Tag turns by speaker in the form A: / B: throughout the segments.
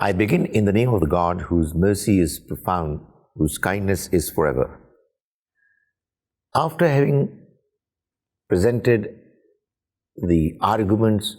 A: I begin in the name of the God whose mercy is profound, whose kindness is forever. After having presented the arguments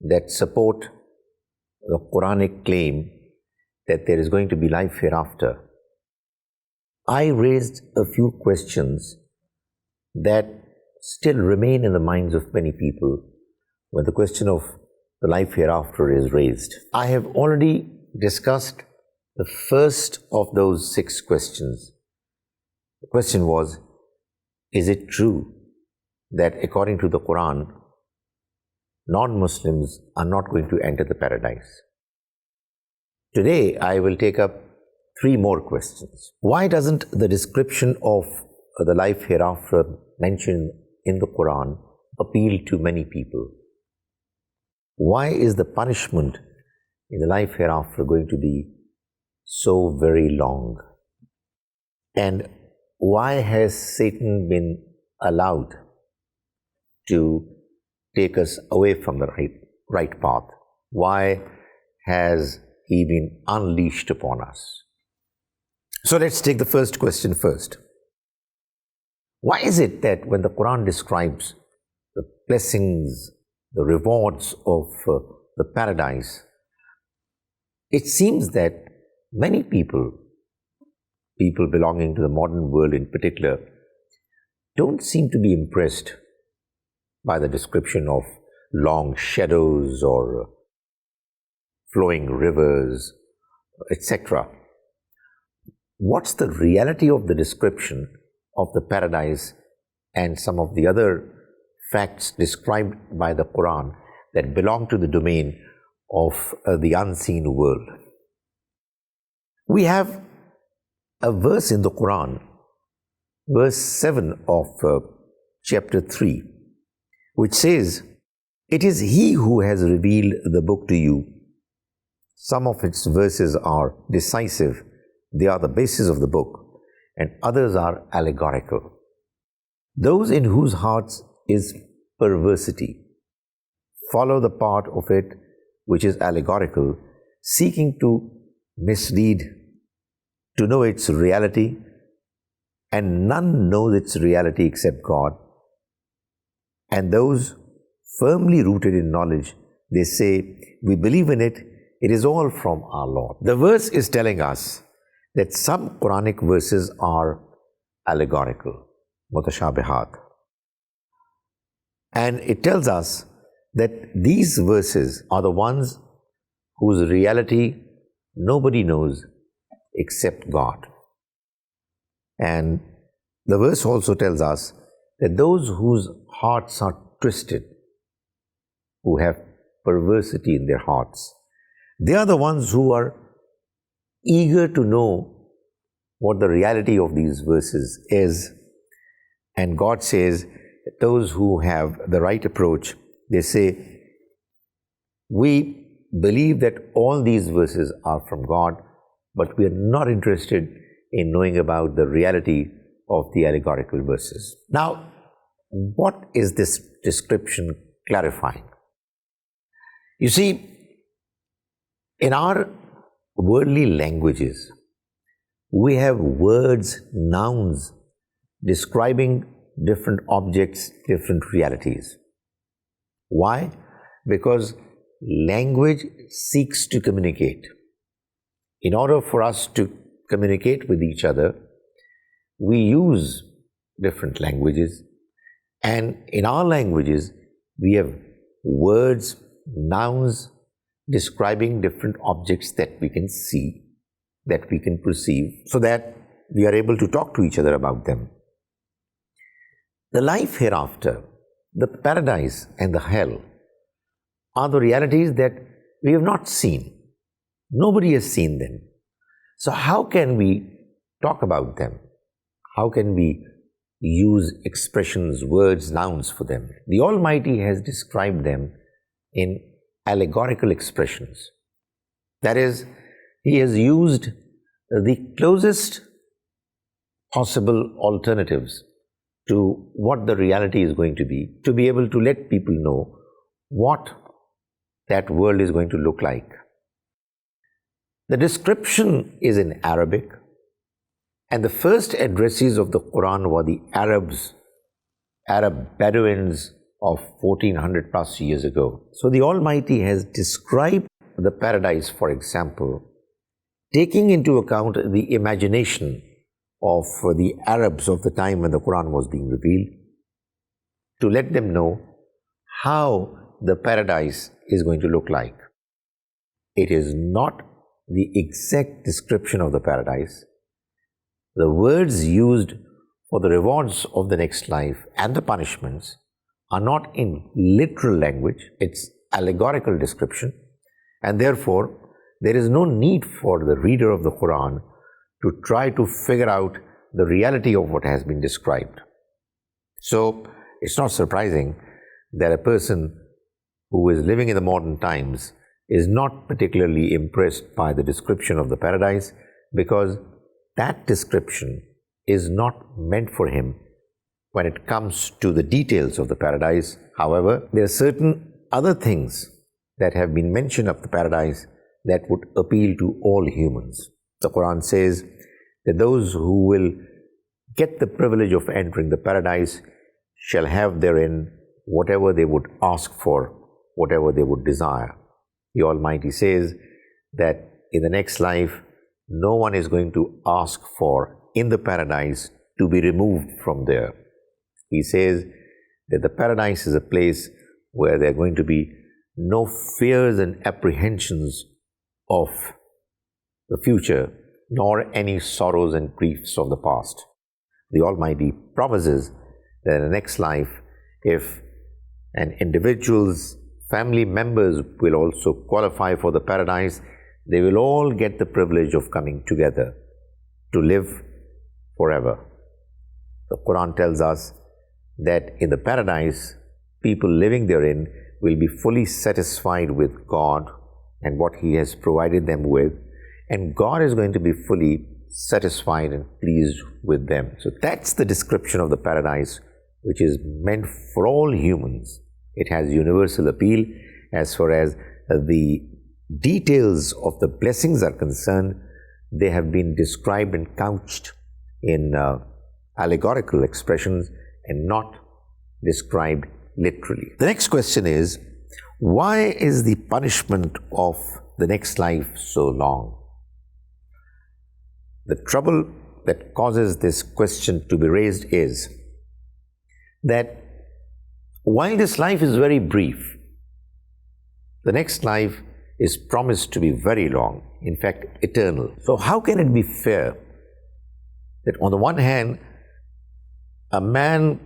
A: that support the Quranic claim that there is going to be life hereafter, I raised a few questions that still remain in the minds of many people when the question of the life hereafter is raised. I have already discussed the first of those 6 questions. The question was, is it true that according to the Quran, non-Muslims are not going to enter the paradise? Today, I will take up 3 more questions. Why doesn't the description of the life hereafter mentioned in the Quran appeal to many people? Why is the punishment in the life hereafter going to be so very long? And why has Satan been allowed to take us away from the right path? Why has he been unleashed upon us? So let's take the first question first. Why is it that when the Quran describes the blessings, the rewards of the paradise, it seems that many people belonging to the modern world in particular, don't seem to be impressed by the description of long shadows or flowing rivers, etc. What's the reality of the description of the paradise and some of the other facts described by the Quran that belong to the domain of the unseen world? We have a verse in the Quran, verse 7 of chapter 3, which says, "It is He who has revealed the book to you." Some of its verses are decisive, they are the basis of the book, and others are allegorical. Those in whose hearts is perversity follow the part of it which is allegorical, seeking to mislead, to know its reality, and none knows its reality except God. And those firmly rooted in knowledge, they say, "We believe in it, it is all from our Lord." The verse is telling us that some Quranic verses are allegorical, mutashabihat. And it tells us that these verses are the ones whose reality nobody knows except God. And the verse also tells us that those whose hearts are twisted, who have perversity in their hearts, they are the ones who are eager to know what the reality of these verses is. And God says that those who have the right approach, they say, "We believe that all these verses are from God, but we are not interested in knowing about the reality of the allegorical verses." Now, what is this description clarifying? You see, in our worldly languages, we have words, nouns, describing different objects, different realities. Why? Because language seeks to communicate. In order for us to communicate with each other, we use different languages, and in our languages, we have words, nouns, describing different objects that we can see, that we can perceive, so that we are able to talk to each other about them. The life hereafter, the paradise and the hell, are the realities that we have not seen. Nobody has seen them. So how can we talk about them? How can we use expressions, words, nouns for them? The Almighty has described them in allegorical expressions. That is, He has used the closest possible alternatives to what the reality is going to be able to let people know what that world is going to look like. The description is in Arabic, and the first addressees of the Quran were the Arab Bedouins of 1400 plus years ago. So the Almighty has described the paradise, for example, taking into account the imagination of the Arabs of the time when the Quran was being revealed, to let them know how the paradise is going to look like. It is not the exact description of the paradise. The words used for the rewards of the next life and the punishments are not in literal language, it's allegorical description, and therefore there is no need for the reader of the Quran to try to figure out the reality of what has been described. So it's not surprising that a person who is living in the modern times is not particularly impressed by the description of the paradise, because that description is not meant for him when it comes to the details of the paradise. However, there are certain other things that have been mentioned of the paradise that would appeal to all humans. The Quran says that those who will get the privilege of entering the paradise shall have therein whatever they would ask for, whatever they would desire. The Almighty says that in the next life, no one is going to ask for in the paradise to be removed from there. He says that the paradise is a place where there are going to be no fears and apprehensions of the future, nor any sorrows and griefs of the past. The Almighty promises that in the next life, if an individual's family members will also qualify for the paradise, they will all get the privilege of coming together to live forever. The Quran tells us that in the paradise, people living therein will be fully satisfied with God and what He has provided them with, and God is going to be fully satisfied and pleased with them. So that's the description of the paradise, which is meant for all humans. It has universal appeal as far as the details of the blessings are concerned. They have been described and couched in allegorical expressions and not described literally. The next question is, why is the punishment of the next life so long? The trouble that causes this question to be raised is that while this life is very brief, the next life is promised to be very long, in fact, eternal. So how can it be fair that on the one hand, a man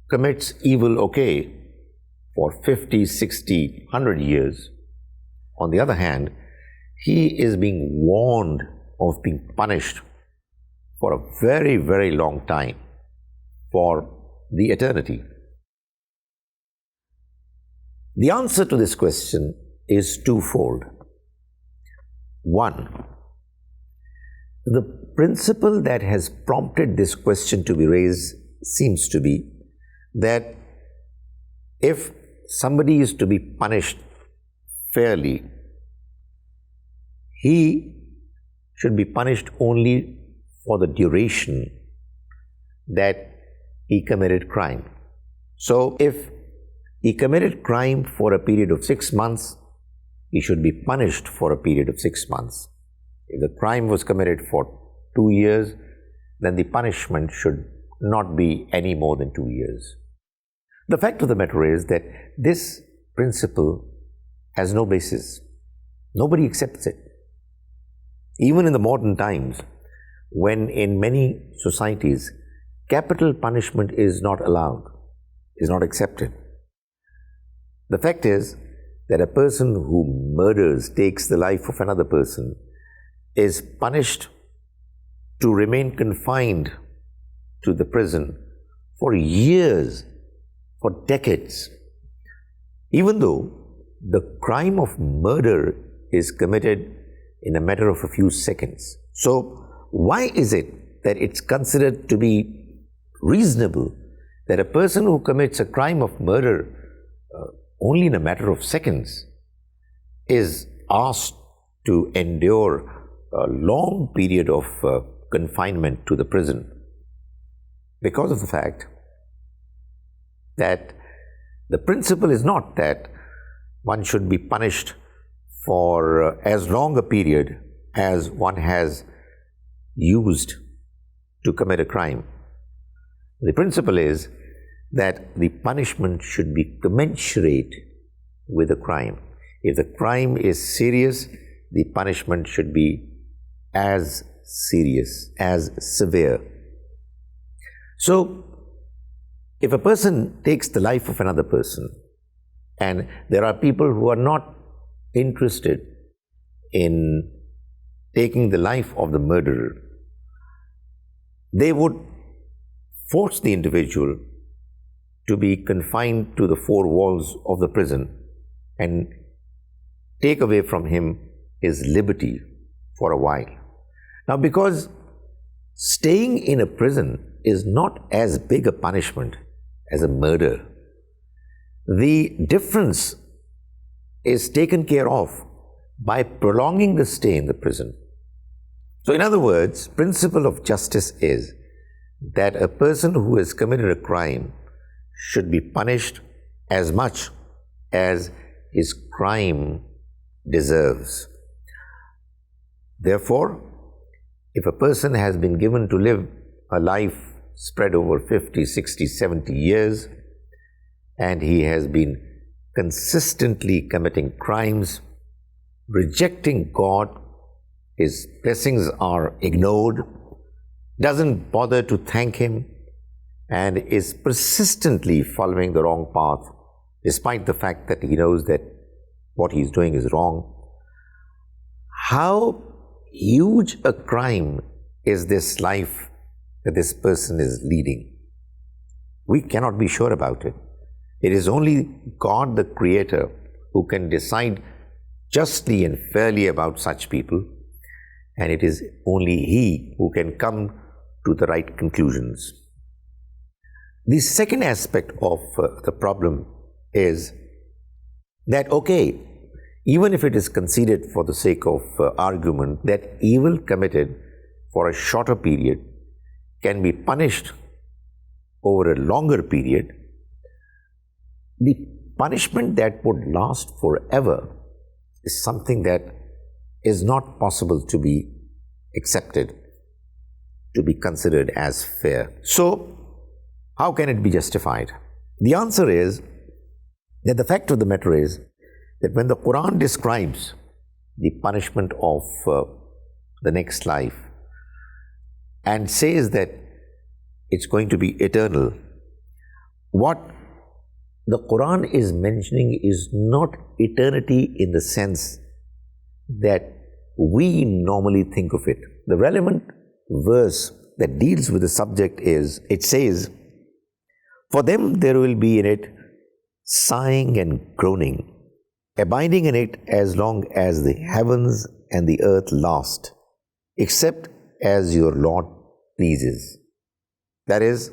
A: commits evil, okay, for 50, 60, 100 years. On the other hand, he is being warned of being punished for a very, very long time, for the eternity. The answer to this question is twofold. One, the principle that has prompted this question to be raised seems to be that if somebody is to be punished fairly, he should be punished only for the duration that he committed crime. So if he committed crime for a period of 6 months, he should be punished for a period of 6 months. If the crime was committed for 2 years, then the punishment should not be any more than 2 years. The fact of the matter is that this principle has no basis. Nobody accepts it. Even in the modern times, when in many societies, capital punishment is not allowed, is not accepted. The fact is that a person who murders, takes the life of another person, is punished to remain confined to the prison for years, for decades, even though the crime of murder is committed in a matter of a few seconds. So why is it that it's considered to be reasonable that a person who commits a crime of murder only in a matter of seconds is asked to endure a long period of confinement to the prison because of the fact that the principle is not that one should be punished for as long a period as one has used to commit a crime. The principle is that the punishment should be commensurate with the crime. If the crime is serious, the punishment should be as serious, as severe. So, if a person takes the life of another person, and there are people who are not interested in taking the life of the murderer, they would force the individual to be confined to the four walls of the prison and take away from him his liberty for a while. Now, because staying in a prison is not as big a punishment as a murder, the difference is taken care of by prolonging the stay in the prison. So, in other words, principle of justice is that a person who has committed a crime should be punished as much as his crime deserves. Therefore, if a person has been given to live a life spread over 50, 60, 70 years, and he has been consistently committing crimes, rejecting God, his blessings are ignored, doesn't bother to thank Him, and is persistently following the wrong path, despite the fact that he knows that what he's doing is wrong. How huge a crime is this life that this person is leading? We cannot be sure about it. It is only God, the Creator, who can decide justly and fairly about such people, and it is only He who can come to the right conclusions. The second aspect of the problem is that, okay, even if it is conceded for the sake of argument that evil committed for a shorter period can be punished over a longer period, the punishment that would last forever is something that is not possible to be accepted, to be considered as fair. So, how can it be justified? The answer is that the fact of the matter is that when the Quran describes the punishment of the next life and says that it's going to be eternal, what the Quran is mentioning is not eternity in the sense that we normally think of it. The relevant verse that deals with the subject is, it says, "For them there will be in it sighing and groaning, abiding in it as long as the heavens and the earth last, except as your Lord pleases." That is,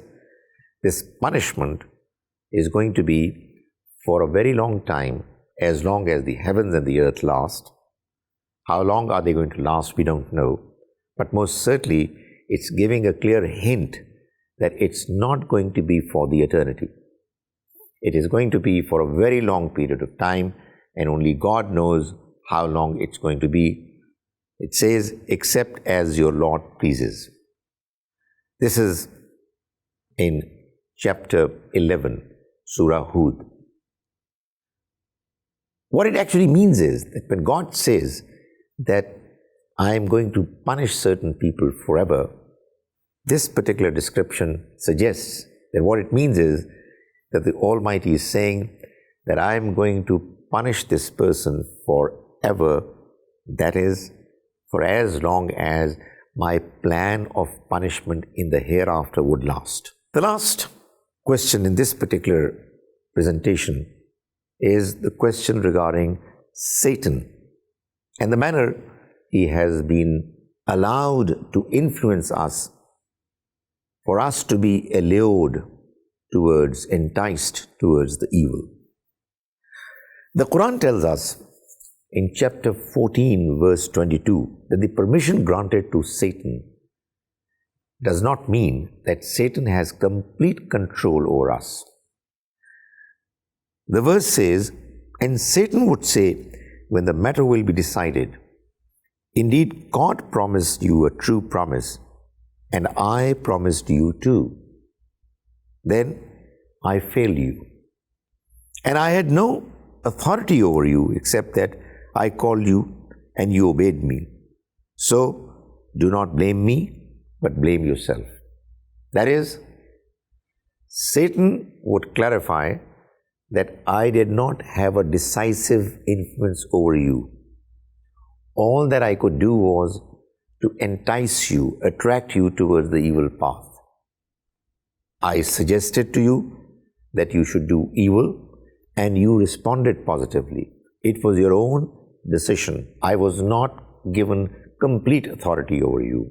A: this punishment is going to be for a very long time, as long as the heavens and the earth last. How long are they going to last? We don't know. But most certainly, it's giving a clear hint that it's not going to be for the eternity. It is going to be for a very long period of time, and only God knows how long it's going to be. It says, except as your Lord pleases. This is in chapter 11, Surah Hud. What it actually means is that when God says that I am going to punish certain people forever, this particular description suggests that what it means is that the Almighty is saying that I am going to punish this person forever, that is, for as long as my plan of punishment in the hereafter would last. The last question in this particular presentation is the question regarding Satan and the manner he has been allowed to influence us, for us to be allured towards, enticed towards the evil. The Quran tells us in chapter 14, verse 22, that the permission granted to Satan does not mean that Satan has complete control over us. The verse says, "And Satan would say, when the matter will be decided, indeed God promised you a true promise, and I promised you too. Then I failed you. And I had no authority over you except that I called you and you obeyed me. So do not blame me, but blame yourself." That is, Satan would clarify that I did not have a decisive influence over you. All that I could do was to entice you, attract you towards the evil path. I suggested to you that you should do evil, and you responded positively. It was your own decision. I was not given complete authority over you.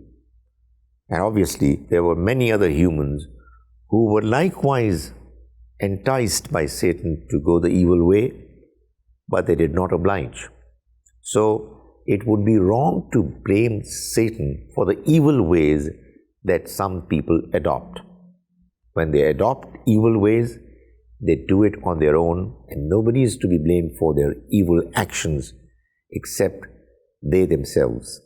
A: And obviously, there were many other humans who were likewise enticed by Satan to go the evil way, but they did not oblige. So, it would be wrong to blame Satan for the evil ways that some people adopt. When they adopt evil ways, they do it on their own, and nobody is to be blamed for their evil actions except they themselves.